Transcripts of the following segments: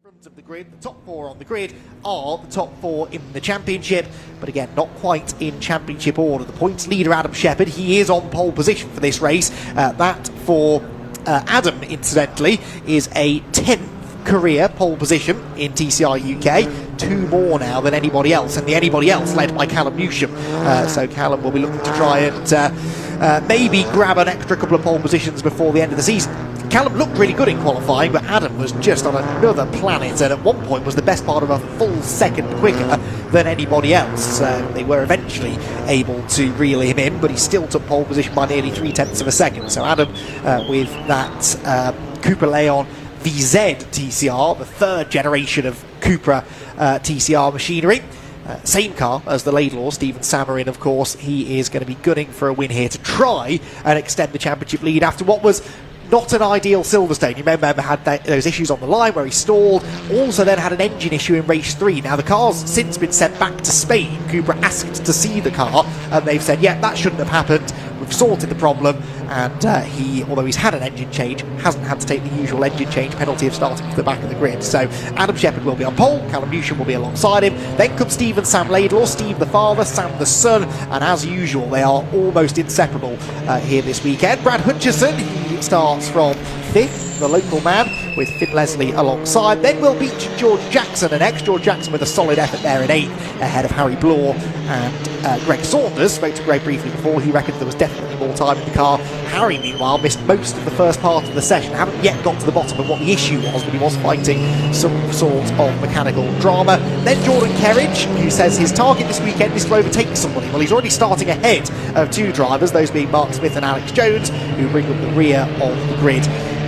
front of the grid. The top four on the grid are the top four in the championship, but again, not quite in championship order. The points leader, Adam Shepherd, he is on pole position for this race. That for Adam, incidentally, is a 10th career pole position in TCR UK, 2 more now than anybody else, and the anybody else led by Callum Newsham. So Callum will be looking to try and maybe grab an extra couple of pole positions before the end of the season. Callum looked really good in qualifying, but Adam was just on another planet, and at one point was the best part of a full second quicker than anybody else. They were eventually able to reel him in, but he still took pole position by nearly 0.3 of a second. So Adam, with that Cooper Leon VZ TCR, the third generation of Cupra TCR machinery. Same car as the Laidlaw, Stephen Samarin, of course. He is going to be gunning for a win here to try and extend the championship lead after what was not an ideal Silverstone. You remember had those issues on the line where he stalled, also then had an engine issue in race 3. Now the car's since been sent back to Spain. Cooper asked to see the car and they've said, yeah, that shouldn't have happened. We've sorted the problem, and he, although he's had an engine change, hasn't had to take the usual engine change penalty of starting from the back of the grid. So Adam Shepherd will be on pole, Callum Newsham will be alongside him. Then comes Steve and Sam Laidlaw, Steve the father, Sam the son, and as usual they are almost inseparable here this weekend. Brad Hutchison, he starts from 5th, the local man, with Finn Leslie alongside. Then we'll beat George Jackson, and George Jackson with a solid effort there in 8th, ahead of Harry Blore and Greg Saunders. Spoke to Greg briefly before, he reckoned there was definitely more time in the car. Harry, meanwhile, missed most of the first part of the session. Haven't yet got to the bottom of what the issue was, but he was fighting some sort of mechanical drama. Then Jordan Kerridge, who says his target this weekend is to overtake somebody. Well, he's already starting ahead of 2 drivers, those being Mark Smith and Alex Jones, who bring up the rear of the grid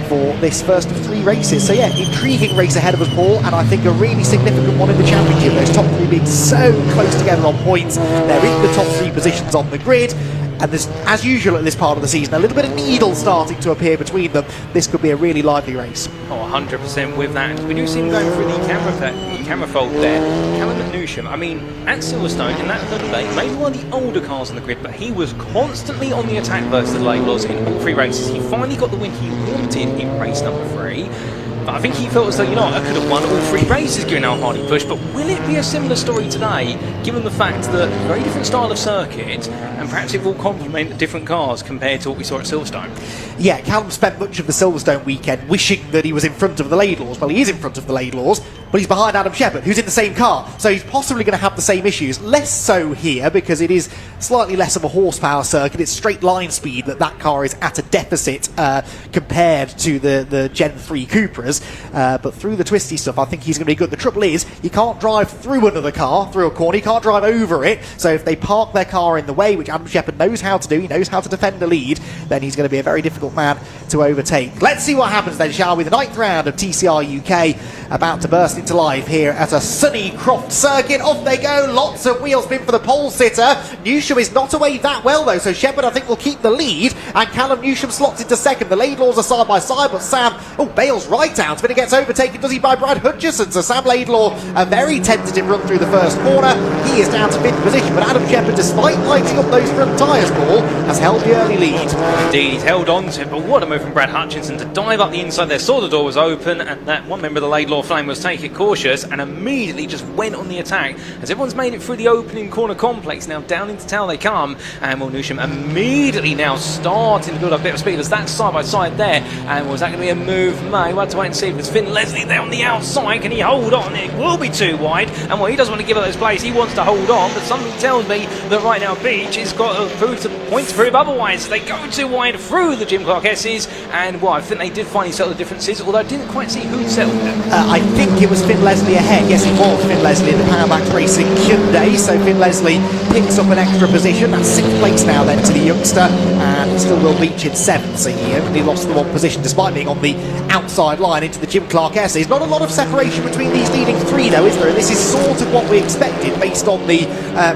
for this first of 3 races. So yeah, intriguing race ahead of us, Paul, and I think a really significant one in the championship. Those top 3 being so close together on points. They're in the top 3 positions on the grid, and there's, as usual at this part of the season, a little bit of needle starting to appear between them. This could be a really lively race. Oh, 100% with that. We do see him going through the camera fold there. Callum Newsham, I mean, at Silverstone in that third debate, maybe one of the older cars on the grid, but he was constantly on the attack versus the Laidlaws in all 3 races. He finally got the win he wanted in race number 3. But I think he felt as though, you know, I could have won all 3 races given how hard he pushed. But will it be a similar story today, given the fact that very different style of circuit, and perhaps it will complement different cars compared to what we saw at Silverstone? Yeah, Callum spent much of the Silverstone weekend wishing that he was in front of the Laidlaws. Well, he is in front of the Laidlaws, but he's behind Adam Shepherd, who's in the same car. So he's possibly going to have the same issues. Less so here, because it is slightly less of a horsepower circuit. It's straight line speed that car is at a deficit compared to the Gen 3 Cupras. But through the twisty stuff, I think he's going to be good. The trouble is, you can't drive through another car, through a corner. You can't drive over it. So if they park their car in the way, which Adam Shepherd knows how to do, he knows how to defend a lead, then he's going to be a very difficult man to overtake. Let's see what happens then, shall we? The 9th round of TCR UK about to burst into life here at a sunny Croft circuit. Off they go, lots of wheel spin for the pole sitter. Newsham is not away that well though, so Shepherd I think will keep the lead, and Callum Newsham slots into 2nd. The Laidlaws are side by side, but Sam bails right out, but he gets overtaken, does he, by Brad Hutchison. So Sam Laidlaw, a very tentative run through the first corner. He is down to 5th position, but Adam Shepherd, despite lighting up those front tyres, Paul, has held the early lead. Indeed, he's held on to it, but what a move from Brad Hutchinson to dive up the inside there, saw the door was open, and that one member of the Laidlaw flame was take it cautious and immediately just went on the attack as everyone's made it through the opening corner complex. Now down into tail they come, and Will Newsham immediately now starting to build up a bit of speed as that's side by side there. And was that going to be a move? May we'll have to wait and see. It's Finn Leslie there on the outside. Can he hold on? It will be too wide, and well, he doesn't want to give up those plays. He wants to hold on, but something tells me that right now Beach has got to prove some points to prove otherwise. They go too wide through the Jim Clark S's, and well, I think they did finally settle the differences, although I didn't quite see who settled them. I think it was Finn Leslie ahead. Yes, it was Finn Leslie in the Powermax Racing Hyundai. So Finn Leslie picks up an extra position. That's 6th place now then to the youngster, and still Will Beach in 7th. So he only lost the 1 position despite being on the outside line into the Jim Clark S. There's not a lot of separation between these leading 3 though, is there? And this is sort of what we expected based on the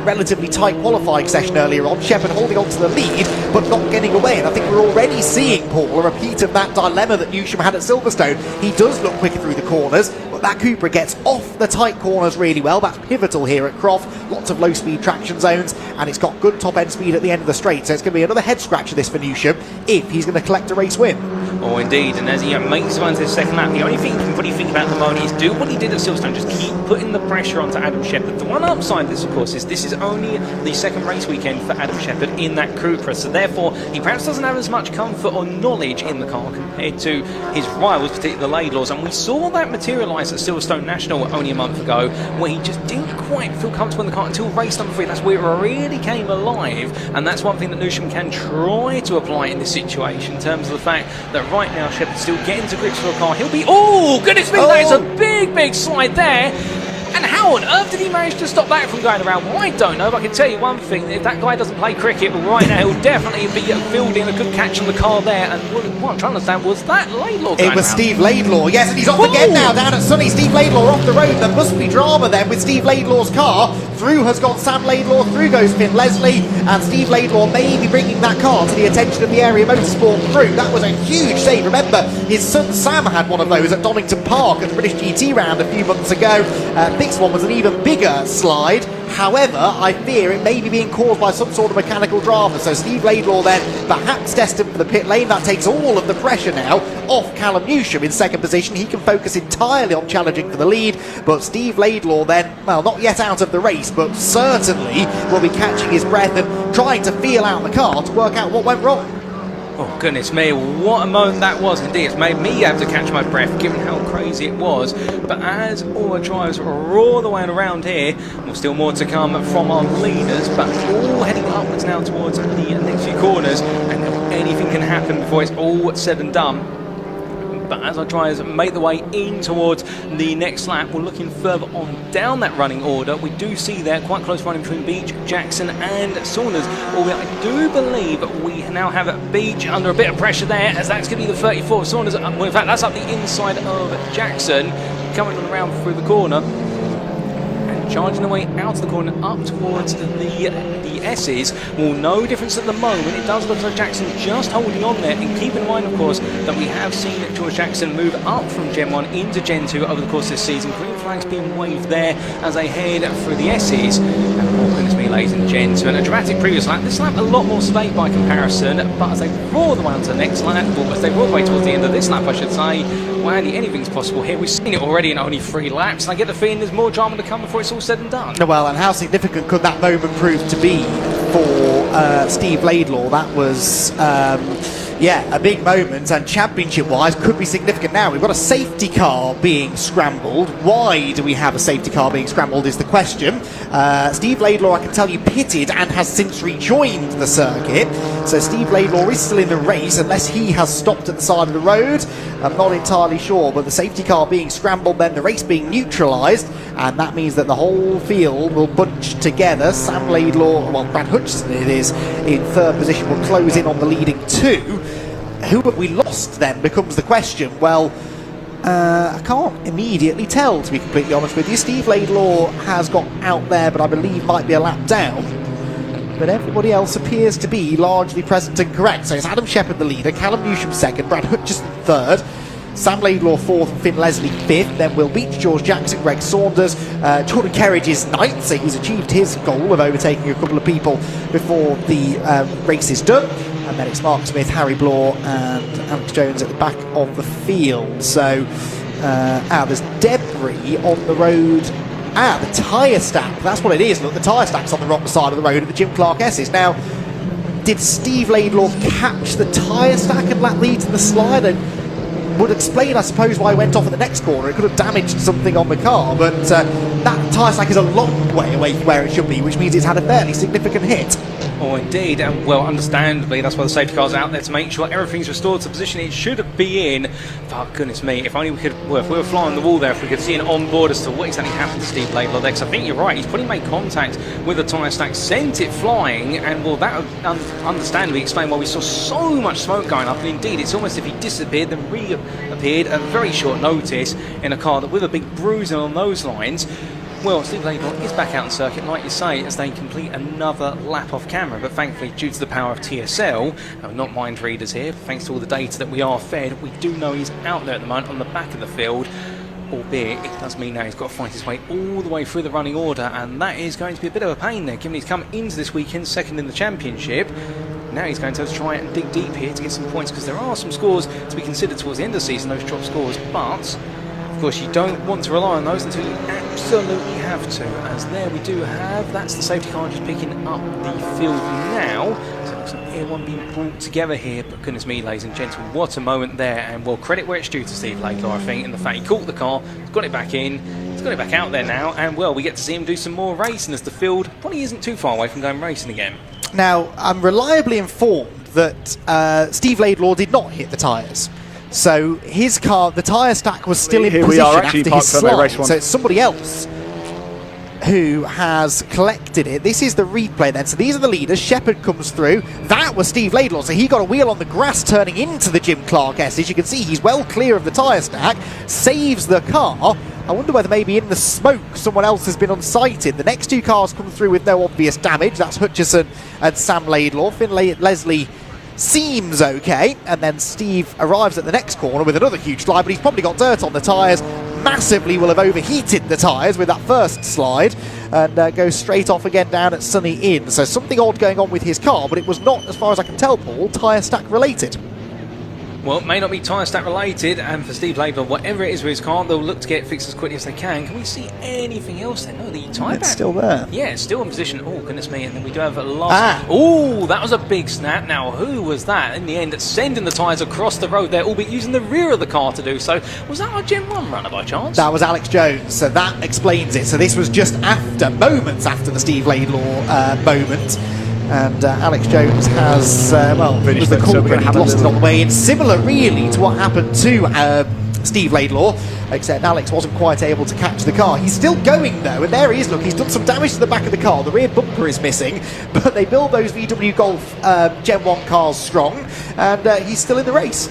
relatively tight qualifying session earlier on. Shepherd holding on to the lead but not getting away, and I think we're already seeing, Paul, a repeat of that dilemma that Newsham had at Silverstone. He does look quicker through the corners, but that Cupra gets off the tight corners really well. That's pivotal here at Croft. Lots of low speed traction zones, and it's got good top end speed at the end of the straight, so it's going to be another head scratcher this for Newsham. if he's going to collect a race win. Oh, indeed, and as he makes his way into his second lap, the only thing you can really think about at the moment is do what he did at Silverstone, just keep putting the pressure onto Adam Shepherd. The one upside of this, of course, is this is only the second race weekend for Adam Shepherd in that Cupra, so therefore he perhaps doesn't have as much comfort or knowledge in the car compared to his rivals, particularly the Laidlaws, and we saw that materialise at Silverstone National only a month ago, where he just didn't quite feel comfortable in the car until race number 3. That's where it really came alive, and that's one thing that Newsham can try to apply in this situation in terms of the fact that right now Shepherd's still getting to grips with the car. He'll be... Oh, goodness me, that is a big slide there. And how on earth did he manage to stop that from going around? Well, I don't know, but I can tell you one thing. If that guy doesn't play cricket right now, he'll definitely be fielding a good catch on the car there. And what I'm trying to understand, was that Laidlaw going It was around? Steve Laidlaw, yes, and he's off again now down at Sunny. Steve Laidlaw off the road. There must be drama then with Steve Laidlaw's car. Through has gone Sam Laidlaw, through goes Finn Leslie, and Steve Laidlaw may be bringing that car to the attention of the area motorsport crew. That was a huge save. Remember, his son Sam had one of those at Donington Park at the British GT round a few months ago. This one was an even bigger slide. However, I fear it may be being caused by some sort of mechanical drama. So Steve Laidlaw then perhaps destined for the pit lane. That takes all of the pressure now off Callum Newsham in second position. He can focus entirely on challenging for the lead. But Steve Laidlaw then, well, not yet out of the race, but certainly will be catching his breath and trying to feel out the car to work out what went wrong. Oh, goodness me, what a moment that was indeed. It's made me have to catch my breath, given how crazy it was. But as all the drivers roar the way around here, well, still more to come from our leaders, but all heading upwards now towards the next few corners, and anything can happen before it's all said and done. But as our drivers make the way in towards the next lap, we're looking further on down that running order. We do see there quite close running between Beach, Jackson and Saunders. Albeit I do believe we now have Beach under a bit of pressure there, as that's going to be the 34 of Saunders. Well, in fact, that's up the inside of Jackson, coming around through the corner. Charging away out of the corner up towards the S's. Well, no difference at the moment. It does look like Jackson just holding on there, and keep in mind, of course, that we have seen George Jackson move up from Gen 1 into Gen 2 over the course of this season. Green flags being waved there as they head through the S's. And oh, goodness me, ladies and gents, and a dramatic previous lap. This lap a lot more straight by comparison, but as they roar the way onto the next lap, or as they roar the way towards the end of this lap, I should say, well, anything's possible here. We've seen it already in only 3 laps, and I get the feeling there's more drama to come before it's all said and done. Well, and how significant could that moment prove to be for Steve Laidlaw? That was, yeah, a big moment, and championship-wise could be significant now. We've got a safety car being scrambled. Why do we have a safety car being scrambled is the question. Steve Laidlaw, I can tell you, pitted and has since rejoined the circuit. So Steve Laidlaw is still in the race, unless he has stopped at the side of the road. I'm not entirely sure, but the safety car being scrambled, then the race being neutralised, and that means that the whole field will bunch together. Sam Laidlaw, well, Brad Hutchison it is, in third position, will close in on the leading 2. Who have we lost then becomes the question. Well, I can't immediately tell, to be completely honest with you. Steve Laidlaw has got out there, but I believe might be a lap down. But everybody else appears to be largely present and correct. So it's Adam Shepherd the leader, Callum Newsham second, Brad Hutchison third, Sam Laidlaw fourth and Finn Leslie fifth. Then Will Beach, George Jackson, Greg Saunders, Jordan Kerridge is ninth, so he's achieved his goal of overtaking a couple of people before the race is done. And then it's Mark Smith, Harry Blaw and Alex Jones at the back of the field. So there's debris on the road. The tyre stack, that's what it is. Look, the tyre stack's on the wrong side of the road at the Jim Clark S's. Now, did Steve Laidlaw catch the tyre stack and that lead to the slide? And would explain, I suppose, why he went off at the next corner. It could have damaged something on the car, but that tyre stack is a long way away from where it should be, which means it's had a fairly significant hit. Oh, indeed, and well, understandably, that's why the safety car's out there to make sure everything's restored to the position it should be in. But goodness me, if only we could, well, if we were flying on the wall there, if we could see an onboard as to what exactly happened to Steve Laidlaw there, because I think you're right, he's probably made contact with the tyre stack, sent it flying, and well, that would understandably explain why we saw so much smoke going up, and indeed, it's almost as if he disappeared, then reappeared at very short notice in a car that with a big bruising on those lines. Well, Steve Laidlaw is back out on circuit, like you say, as they complete another lap off camera, but thankfully, due to the power of TSL, not mind readers here, thanks to all the data that we are fed, we do know he's out there at the moment on the back of the field, albeit it does mean now he's got to fight his way all the way through the running order, and that is going to be a bit of a pain there, given he's come into this weekend second in the championship. Now he's going to try and dig deep here to get some points, because there are some scores to be considered towards the end of the season, those drop scores, but of course you don't want to rely on those until you absolutely have to, as there we do have, that's the safety car just picking up the field now. So it looks like Air 1 being brought together here, but goodness me, ladies and gentlemen, what a moment there, and well, credit where it's due to Steve Laidlaw, I think, in the fact he caught the car, got it back in, he's got it back out there now, and well, we get to see him do some more racing as the field probably isn't too far away from going racing again. Now, I'm reliably informed that Steve Laidlaw did not hit the tyres. So his car, the tyre stack was still in position after his slide. So it's somebody else who has collected it. This is the replay then. So these are the leaders. Shepherd comes through. That was Steve Laidlaw. So he got a wheel on the grass turning into the Jim Clark S. As you can see, he's well clear of the tyre stack. Saves the car. I wonder whether maybe in the smoke someone else has been unsighted. The next two cars come through with no obvious damage. That's Hutchison and Sam Laidlaw. Leslie seems okay, and then Steve arrives at the next corner with another huge slide, but he's probably got dirt on the tyres. Massively will have overheated the tyres with that first slide, and goes straight off again down at Sunny Inn. So something odd going on with his car, but it was not, as far as I can tell, Paul, tyre stack related. Well, it may not be tyre stack related, and for Steve Laidlaw, whatever it is with his car, they'll look to get it fixed as quickly as they can. Can we see anything else then? No, the tyre It's still there. Yeah, it's still in position. Oh, goodness me. And then we do have a last... Oh, that was a big snap. Now, who was that in the end sending the tyres across the road there, albeit using the rear of the car to do so? Was that our Gen 1 runner by chance? That was Alex Jones, so that explains it. So this was just after, moments after the Steve Laidlaw moment. And Alex Jones has, was the corner and had lost it on the way in. Similar, really, to what happened to Steve Laidlaw, except Alex wasn't quite able to catch the car. He's still going, though, and there he is. Look, he's done some damage to the back of the car. The rear bumper is missing, but they build those VW Golf Gen 1 cars strong, and he's still in the race.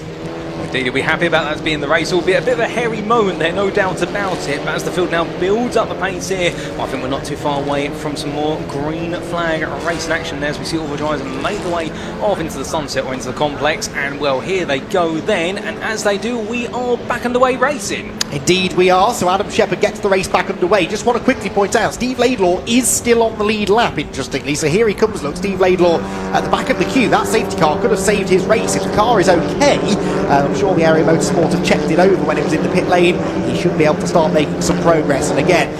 Indeed, you'll be happy about that being the race, albeit a bit of a hairy moment there, no doubt about it. But as the field now builds up the pace here, well, I think we're not too far away from some more green flag racing action there as we see all the drivers make the way off into the sunset or into the complex. And well, here they go then, and as they do, we are back underway racing. Indeed we are, so Adam Shepherd gets the race back underway. Just want to quickly point out, Steve Laidlaw is still on the lead lap, interestingly. So here he comes, look, Steve Laidlaw at the back of the queue. That safety car could have saved his race if the car is okay. I'm sure the Area Motorsport have checked it over when it was in the pit lane. He should be able to start making some progress. And again,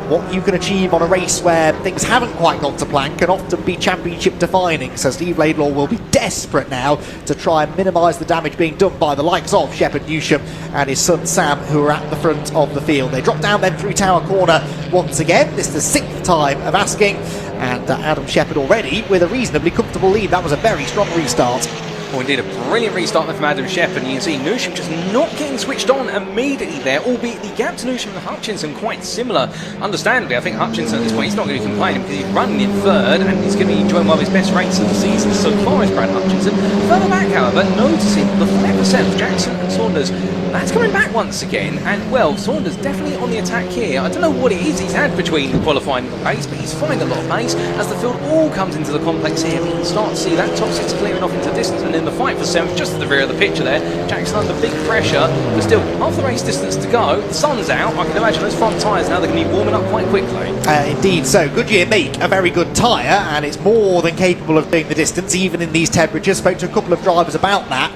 what you can achieve on a race where things haven't quite gone to plan can often be championship defining. So Steve Laidlaw will be desperate now to try and minimise the damage being done by the likes of Shepherd Newsham and his son Sam, who are at the front of the field. They drop down then through Tower Corner once again. This is the 6th time of asking, and Adam Shepherd already with a reasonably comfortable lead. That was a very strong restart. Well, indeed, a brilliant restart there from Adam Shepherd. You can see Newsham just not getting switched on immediately there, albeit the gap to Newsham and Hutchinson quite similar. Understandably, I think Hutchinson at this point, he's not going to be complaining because he's running in third and he's going to be enjoying one of his best races of the season so far as Brad Hutchinson. Further back, however, noticing the 5% of Jackson and Saunders. That's coming back once again, and well, Saunders definitely on the attack here. I don't know what it is he's had between the qualifying and the pace, but he's finding a lot of pace as the field all comes into the complex here. We can start to see that top 6 clearing off into distance, and in the fight for 7th, just at the rear of the picture there, Jackson under big pressure, but still half the race distance to go. The sun's out. I can imagine those front tyres now, they're going to be warming up quite quickly. Indeed, so Goodyear make a very good tyre, and it's more than capable of doing the distance, even in these temperatures. Spoke to a couple of drivers about that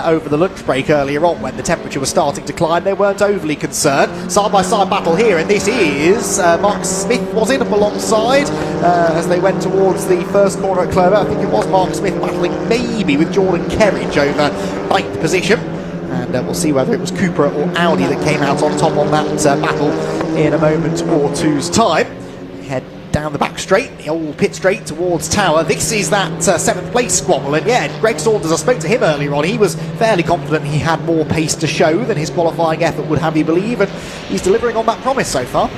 over the lunch break earlier on when the temperature was starting to climb. They weren't overly concerned. Side-by-side battle here, and this is Mark Smith, was it, up alongside as they went towards the first corner at Clover. I think it was Mark Smith battling maybe with Jordan Kerridge over ninth position. And we'll see whether it was Cooper or Audi that came out on top on that battle in a moment or two's time. Head down the back straight, the old pit straight towards Tower. This is that 7th place squabble, and yeah, Greg Saunders, I spoke to him earlier on, he was fairly confident he had more pace to show than his qualifying effort would have you believe, and he's delivering on that promise so far.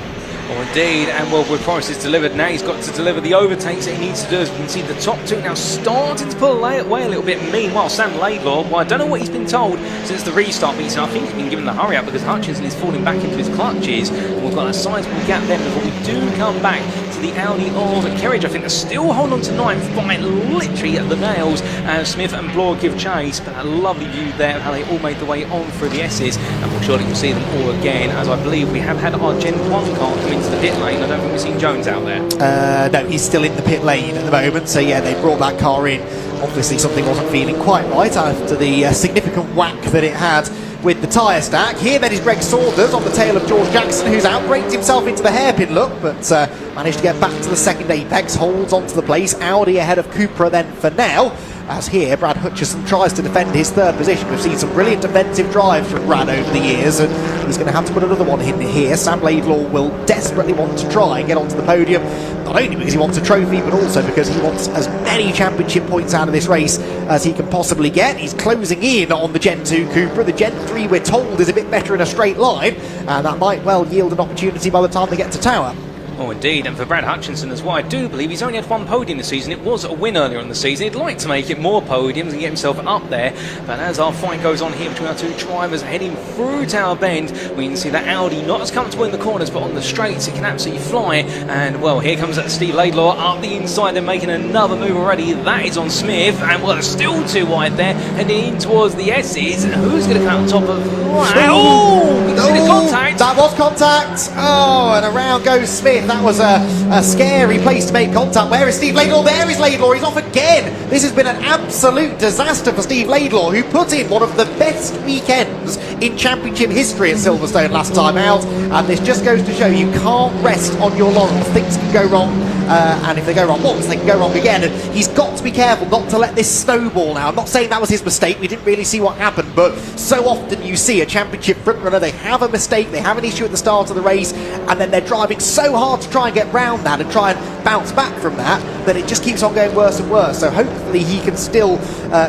Oh, indeed, and well, with promises delivered, now he's got to deliver the overtakes that he needs to do. As we can see, the top 2 now starting to pull away a little bit. Meanwhile, Sam Laidlaw, well, I don't know what he's been told since the restart meeting. I think he's been given the hurry up because Hutchinson is falling back into his clutches. And we've got a sizable gap then before we do come back to the Audi of Kerridge. I think they're still holding on to 9th by literally at the nails as Smith and Bloor give chase. But a lovely view there of how they all made the way on through the S's. And we'll surely see them all again, as I believe we have had our Gen 1 car come into the pit lane. I don't think we've seen Jones out there. No, he's still in the pit lane at the moment. So yeah, they brought that car in. Obviously something wasn't feeling quite right after the significant whack that it had with the tyre stack. Here then is Greg Saunders on the tail of George Jackson, who's outbraked himself into the hairpin look, but managed to get back to the second apex, holds onto the place. Audi ahead of Cupra then for now. As here, Brad Hutchison tries to defend his third position. We've seen some brilliant defensive drives from Brad over the years, and he's going to have to put another one in here. Sam Laidlaw will desperately want to try and get onto the podium, not only because he wants a trophy, but also because he wants as many championship points out of this race as he can possibly get. He's closing in on the Gen 2 Cupra. The Gen 3, we're told, is a bit better in a straight line, and that might well yield an opportunity by the time they get to Tower. Oh, indeed, and for Brad Hutchinson as well, I do believe he's only had one podium this season. It was a win earlier in the season. He'd like to make it more podiums and get himself up there. But as our fight goes on here between our two drivers heading through Tower Bend, we can see that Audi not as comfortable in the corners, but on the straights it can absolutely fly. And well, here comes Steve Laidlaw up the inside. They're making another move already. That is on Smith, and well, it's still too wide there, heading in towards the S's. And who's going to come on top of that? Oh, contact. That was contact. Oh, and around goes Smith. That was a scary place to make contact. Where is Steve Laidlaw? There is Laidlaw. He's off again. This has been an absolute disaster for Steve Laidlaw, who put in one of the best weekends in championship history at Silverstone last time out. And this just goes to show you can't rest on your laurels. Things can go wrong. And if they go wrong once, they can go wrong again. And he's got to be careful not to let this snowball now. I'm not saying that was his mistake. We didn't really see what happened. But so often you see a championship frontrunner, they have a mistake, they have an issue at the start of the race, and then they're driving so hard to try and get round that and try and bounce back from that it just keeps on going worse and worse. So hopefully he can still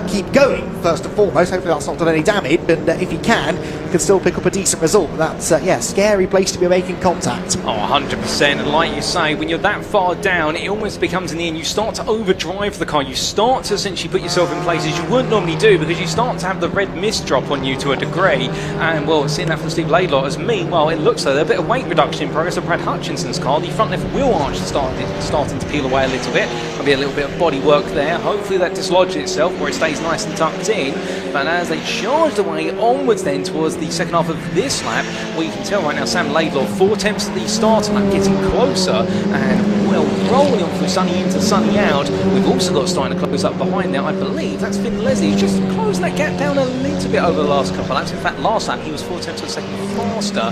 keep going, first and foremost. Hopefully that's not done any damage, and if he can still pick up a decent result. But that's, yeah, scary place to be making contact. Oh, 100%. And like you say, when you're that far down, it almost becomes in the end, you start to overdrive the car. You start to essentially put yourself in places you wouldn't normally do, because you start to have the red mist drop on you to a degree. And well, seeing that from Steve Laidlaw, as meanwhile, it looks like there's a bit of weight reduction in progress of Brad Hutchinson's car. The front left wheel arch is starting to peel away a little bit. There'll be a little bit of body work there. Hopefully that dislodges itself where it stays nice and tucked in. But as they charged away onwards then towards the second half of this lap, well, you can tell right now Sam Laidlaw 4 attempts at the start lap, getting closer and well rolling on through sunny in to sunny out. We've also got starting to close up behind there. I believe that's Finn Leslie just closing that gap down a little bit over the last couple of laps. In fact, last lap he was 4 attempts a second faster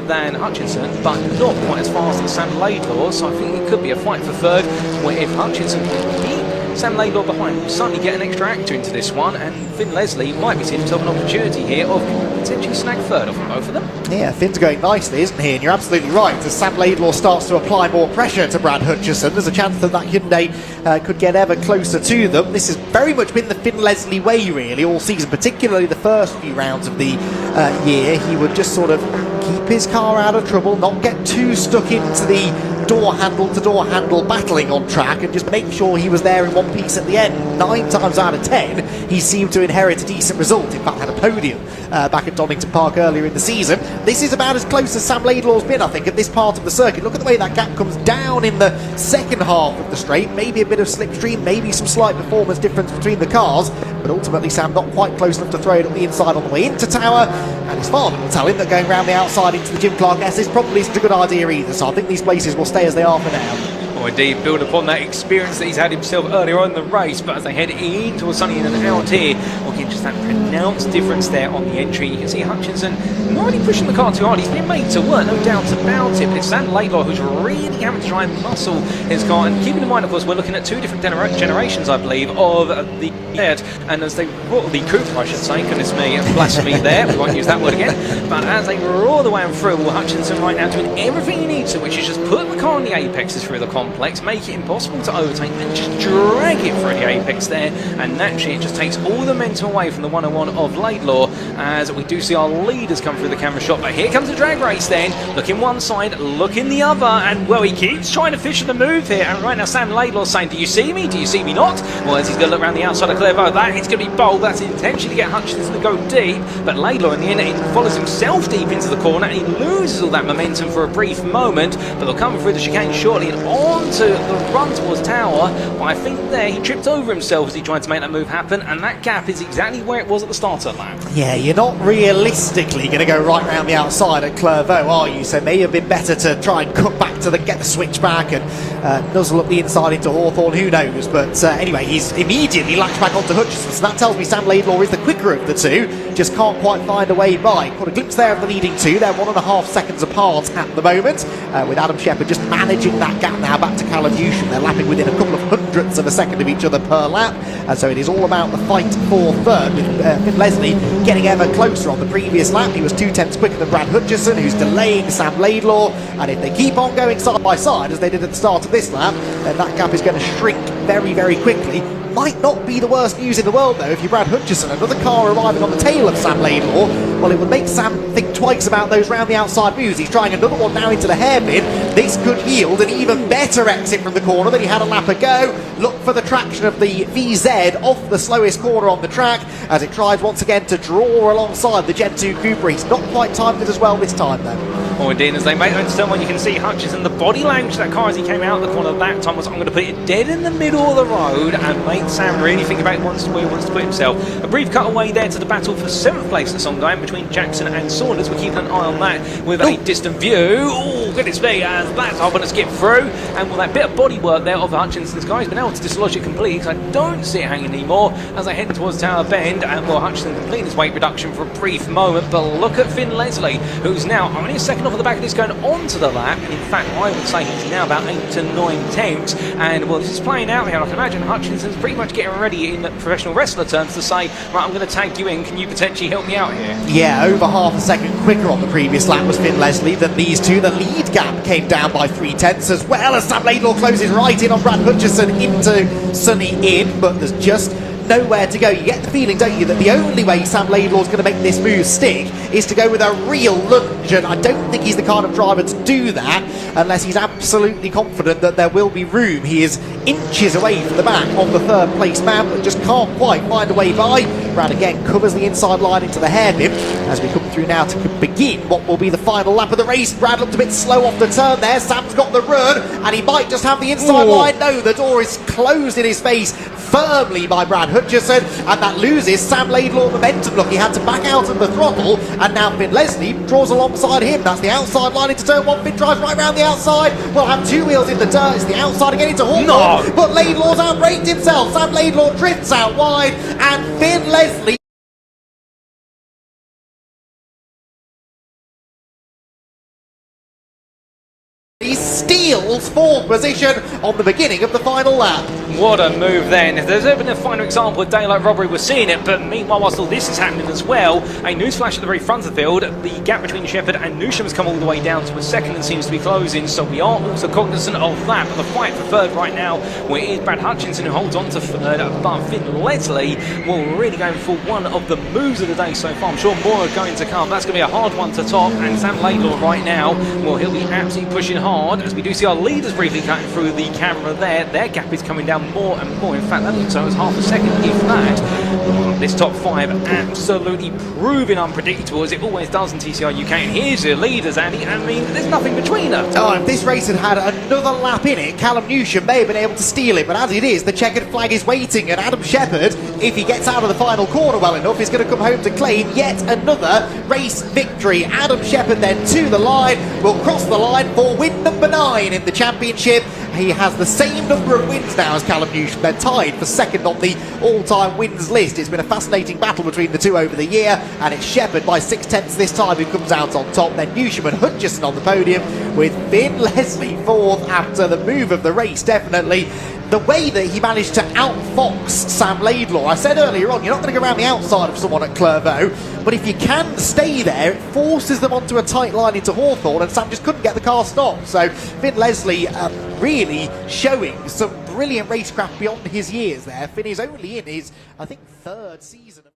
than Hutchinson, but not quite as fast as Sam Laidlaw. So I think it could be a fight for third, where if Hutchinson can keep Sam Laidlaw behind, will suddenly get an extra actor into this one, and Finn Leslie might be seeing himself an opportunity here of potentially snag third off of both of them. Yeah, Finn's going nicely, isn't he? And you're absolutely right. As Sam Laidlaw starts to apply more pressure to Brad Hutchison, there's a chance that Hyundai could get ever closer to them. This has very much been the Finn Leslie way, really, all season, particularly the first few rounds of the year. He would just sort of keep his car out of trouble, not get too stuck into the door handle to door handle battling on track, and just make sure he was there in one piece at the end. 9 times out of 10 he seemed to inherit a decent result. In fact, had a podium back at Donington Park earlier in the season. This is about as close as Sam Laidlaw's been, I think, at this part of the circuit. Look at the way that gap comes down in the second half of the straight. Maybe a bit of slipstream, maybe some slight performance difference between the cars, but ultimately Sam not quite close enough to throw it up the inside on the way into Tower, and his father will tell him that going round the outside into the Jim Clark S probably isn't a good idea either. So I think these places will stay as they are for now. Oh, indeed, build upon that experience that he's had himself earlier on in the race, but as they head in towards Sunny in and out here, again, just that pronounced difference there on the entry. You can see Hutchinson not really pushing the car too hard. He's been made to work, no doubt about it, but it's Sam Laidlaw who's really having to try and muscle his car. And keeping in mind, of course, we're looking at 2 different generations, I believe, of the Fiat, and as they roar the Cooper, I should say, goodness me, blasphemy there, we won't use that word again, but as they roar the way through, well, Hutchinson right now doing everything he needs to, which is just put the car on the apexes through the complex, make it impossible to overtake, then just drag it through the apex there, and naturally it just takes all the momentum away from the 101 of Laidlaw, as we do see our leaders come through the camera shot. But here comes the drag race then, looking one side, looking the other, and well, he keeps trying to fish the move here, and right now Sam Laidlaw saying, do you see me? Do you see me not? Well, as he's going to look around the outside of Clevo, that is going to be bold, that's intentionally to get Hutchinson to go deep, but Laidlaw in the end, he follows himself deep into the corner, and he loses all that momentum for a brief moment, but they'll come through the chicane shortly, and on onto the run towards tower, but I think there he tripped over himself as he tried to make that move happen, and that gap is exactly where it was at the start of the lap. Yeah, you're not realistically going to go right round the outside at Clairvaux, are you? So it may have been better to try and cut back to get the switch back and nuzzle up the inside into Hawthorne, who knows. But anyway, he's immediately latched back onto Hutchison, so that tells me Sam Laidlaw is the quicker of the two, just can't quite find a way by. Caught a glimpse there of the leading two, they're 1.5 seconds apart at the moment, with Adam Shepherd just managing that gap now back to Callum Newsham. They're lapping within a couple of hundredths of a second of each other per lap, and so it is all about the fight for third, with Finn Leslie getting ever closer. On the previous lap he was 2/10 quicker than Brad Hutchison, who's delaying Sam Laidlaw, and if they keep on going side by side as they did at the start of this lap, then that gap is going to shrink very, very quickly. Might not be the worst news in the world though if you're Brad Hutchison. Another car arriving on the tail of Sam Laidlaw, well, it would make Sam think twice about those round the outside moves. He's trying another one now into the hairpin. This could yield an even better exit from the corner than he had a lap ago. Look for the traction of the VZ off the slowest corner on the track as it tries once again to draw alongside the Gen 2 Cooper. He's not quite timed it as well this time though. Oh, indeed, as they make their turn one, you can see Hutchison, the body language of that car as he came out the corner that time was, I'm going to put it dead in the middle of the road and make Sam really think about where he wants to put himself. A brief cutaway there to the battle for 7th place that's ongoing between Jackson and Saunders. We're keeping an eye on that with a distant view. Oh, goodness me, as that's hoping to skip through. And with that bit of body work there of Hutchison's guy, he's been able to dislodge it completely because I don't see it hanging anymore as they head towards Tower Bend. And well, Hutchison completed his weight reduction for a brief moment, but look at Finn Leslie, who's now only a second off of the back of this, going onto the lap. And in fact, I would say he's now about 8 to 9 tenths. And well, this is playing out here. I can imagine Hutchison's pretty much getting ready in professional wrestler terms to say, right, I'm going to tag you in, can you potentially help me out here? Yeah, over half a second quicker on the previous lap was Finn Leslie than these two. The lead gap came down by 3/10 as well as Sam Laidlaw closes right in on Brad Hutchison into Sunny Inn, but there's just nowhere to go. You get the feeling, don't you, that the only way Sam Laidlaw's going to make this move stick is to go with a real lunge, and I don't think he's the kind of driver to do that unless he's absolutely confident that there will be room. He is inches away from the back of the third place man, but just can't quite find a way by. Brad again covers the inside line into the hairpin as we come through now to begin what will be the final lap of the race. Brad looked a bit slow off the turn there. Sam's got the run and he might just have the inside line. No, the door is closed in his face firmly by Brad Hutchison, and that loses Sam Laidlaw momentum. Look, he had to back out of the throttle, and now Finn Leslie draws alongside him. That's the outside line into turn one. Finn drives right round the outside. We'll have two wheels in the dirt. It's the outside again into Hawthorne, but Laidlaw's outbraked himself. Sam Laidlaw drifts out wide, and Finn Leslie he steals fourth position on the beginning of the final lap. What a move then. If there's ever been a final example of daylight robbery, we're seeing it, but meanwhile, whilst all this is happening as well, a newsflash at the very front of the field, the gap between Shepherd and Newsham has come all the way down to a second and seems to be closing, so we are also cognizant of that. But the fight for third right now, where it is Brad Hutchison who holds on to third, but Finn Leslie, well, we're really going for one of the moves of the day so far. I'm sure more are going to come. That's going to be a hard one to top, and Sam Laidlaw right now, well, he'll be absolutely pushing hard, as we do see our leaders briefly cutting through the camera there. Their gap is coming down more and more. In fact, that looks almost half a second, if that. This top five absolutely proving unpredictable, as it always does in TCR UK. And here's your leaders, Andy. I mean, there's nothing between them. Oh, if this race had had another lap in it, Callum Newsham may have been able to steal it, but as it is, the checkered flag is waiting, and Adam Shepherd, if he gets out of the final corner well enough, is going to come home to claim yet another race victory. Adam Shepherd then to the line, will cross the line for win number 9 in the championship. He has the same number of wins now as Callum Newsham. They're tied for second on the all-time wins list. It's been a fascinating battle between the two over the year, and it's Shepherd by 6/10 this time who comes out on top. Then Newsham and Hutchison on the podium, with Finn Leslie fourth after the move of the race, definitely. The way that he managed to outfox Sam Laidlaw. I said earlier on, you're not going to go around the outside of someone at Clairvaux, but if you can stay there, it forces them onto a tight line into Hawthorne, and Sam just couldn't get the car stopped. So Finn Leslie really showing some brilliant racecraft beyond his years there. Finn is only in his, I think, third season.